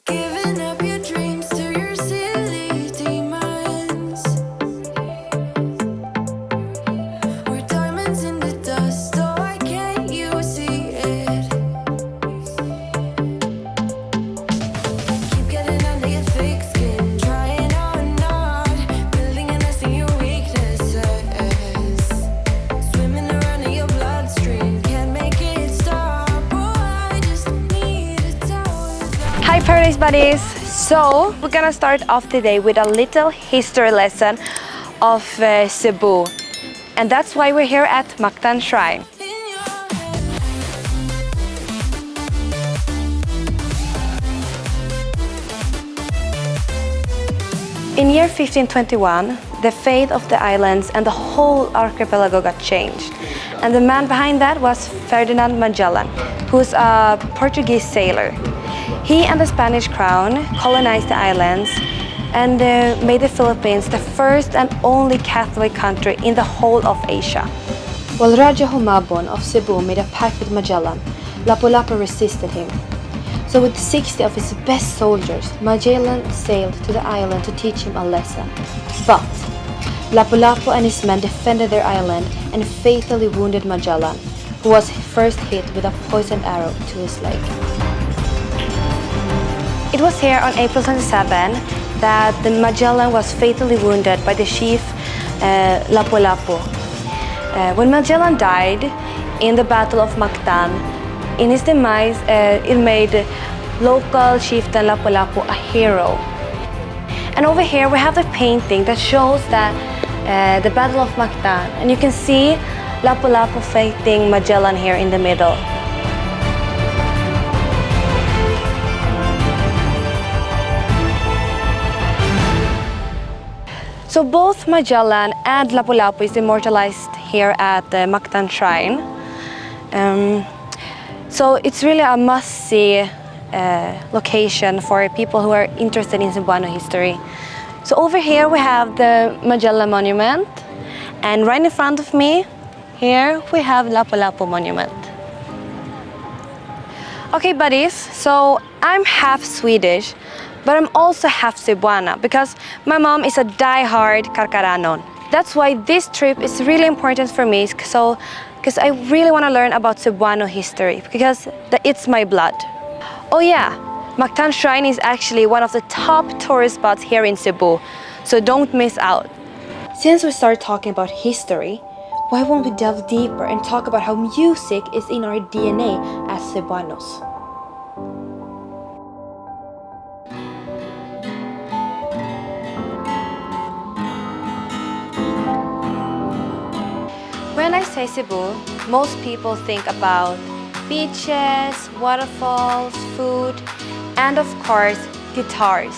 Giving up your dreams to your silly demons. We're diamonds in the dust, oh why can't you see it? Keep getting under your thick skin, trying on not building a nest in your weaknesses. Swimming around in your bloodstream, can't make it stop. Oh, I just need a towel. Hi Paradise Buddies! So, we're gonna start off today with a little history lesson of Cebu. And that's why we're here at Mactan Shrine. In your head. In year 1521, the fate of the islands and the whole archipelago got changed. And the man behind that was Ferdinand Magellan, who's a Portuguese sailor. He and the Spanish crown colonized the islands and made the Philippines the first and only Catholic country in the whole of Asia. While Raja Humabon of Cebu made a pact with Magellan, Lapu-Lapu resisted him. So with 60 of his best soldiers, Magellan sailed to the island to teach him a lesson. But Lapu-Lapu and his men defended their island and fatally wounded Magellan, who was first hit with a poisoned arrow to his leg. It was here on April 27 that the Magellan was fatally wounded by the chief Lapu-Lapu. When Magellan died in the Battle of Mactan, in his demise, it made local chieftain Lapu-Lapu a hero. And over here we have the painting that shows that the Battle of Mactan, and you can see Lapu-Lapu fighting Magellan here in the middle. So both Magellan and Lapu-Lapu is immortalized here at the Mactan Shrine. So it's really a must-see location for people who are interested in Cebuano history. So over here we have the Magellan Monument, and right in front of me, here we have Lapu-Lapu Monument. Okay buddies, so I'm half Swedish, but I'm also half Cebuana because my mom is a die-hard Carcaranon. That's why this trip is really important for me, because I really want to learn about Cebuano history, because it's my blood. Oh yeah, Mactan Shrine is actually one of the top tourist spots here in Cebu, so don't miss out. Since we started talking about history, why won't we delve deeper and talk about how music is in our DNA as Cebuanos? When I say Cebu, most people think about beaches, waterfalls, food, and of course, guitars.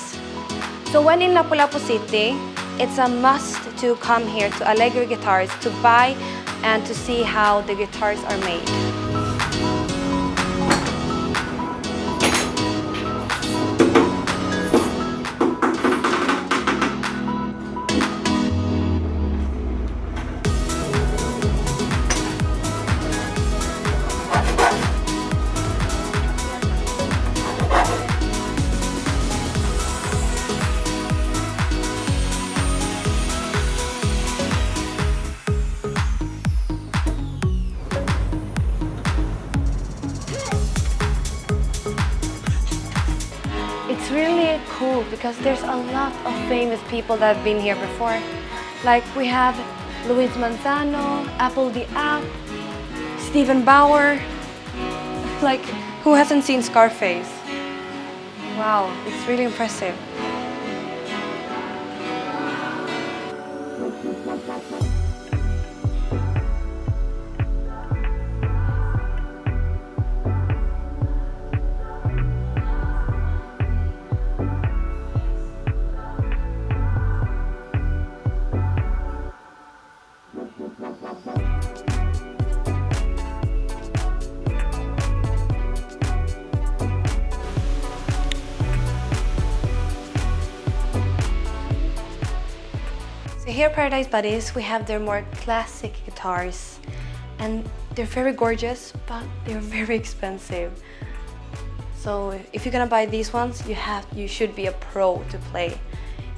So when in Lapu-Lapu City, it's a must to come here to Alegre Guitars to buy and to see how the guitars are made. It's really cool because there's a lot of famous people that have been here before. Like we have Luis Manzano, Apple the App, Stephen Bauer. Like, who hasn't seen Scarface? Wow, it's really impressive. So here, Paradise Buddies, we have their more classic guitars, and they're very gorgeous, but they're very expensive. So if you're gonna buy these ones, you should be a pro to play,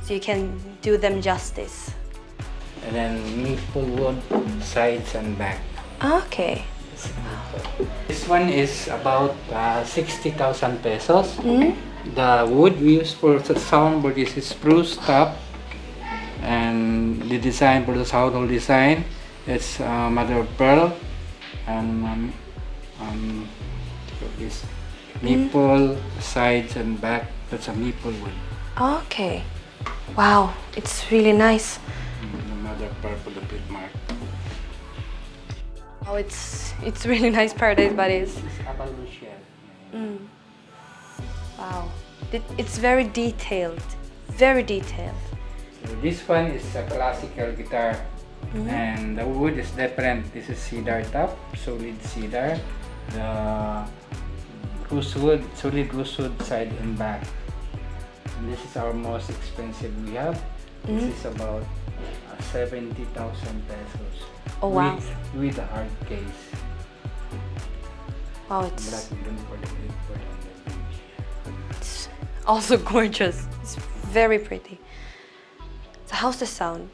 so you can do them justice. And then maple wood sides and back. Okay. This one is about 60,000 pesos. The wood we use for the soundboard is spruce top, and the design for the soundboard design is mother of pearl, and this maple sides and back. That's a maple wood. Okay. Wow, it's really nice. The mother of pearl for the bit mark. Oh, it's really nice, Paradise Buddies. This is about Lucia. Wow, it's very detailed, very detailed. So this one is a classical guitar, and the wood is different. This is cedar top, solid cedar. The rosewood, solid rosewood side and back. And this is our most expensive we have. This is about 70,000 pesos. Oh wow! With a hard case. Wow, Black it's even for the clipboard on the page. it's also gorgeous. It's very pretty. So how's the sound?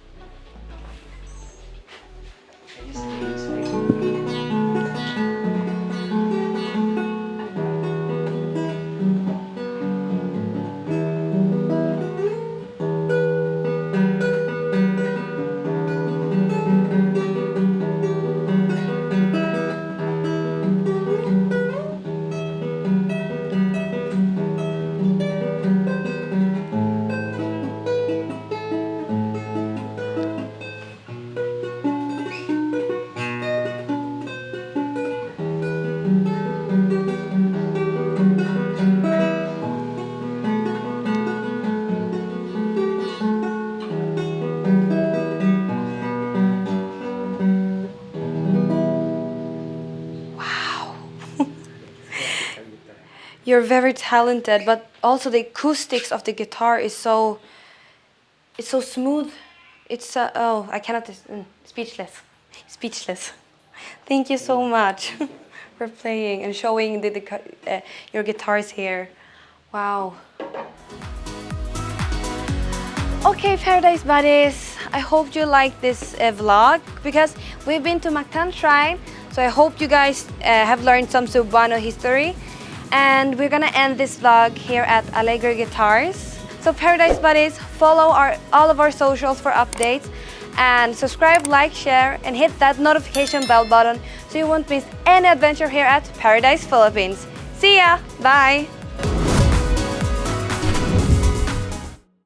You're very talented, but also the acoustics of the guitar is so smooth. It's oh, I cannot speechless. Thank you so much for playing and showing your guitars here. Wow. Okay, Paradise Buddies, I hope you like this vlog because we've been to Mactan Shrine, so I hope you guys have learned some Cebuano history. And we're gonna end this vlog here at Alegre Guitars. So Paradise Buddies, follow all of our socials for updates, and subscribe, like, share, and hit that notification bell button so you won't miss any adventure here at Paradise Philippines. See ya! Bye!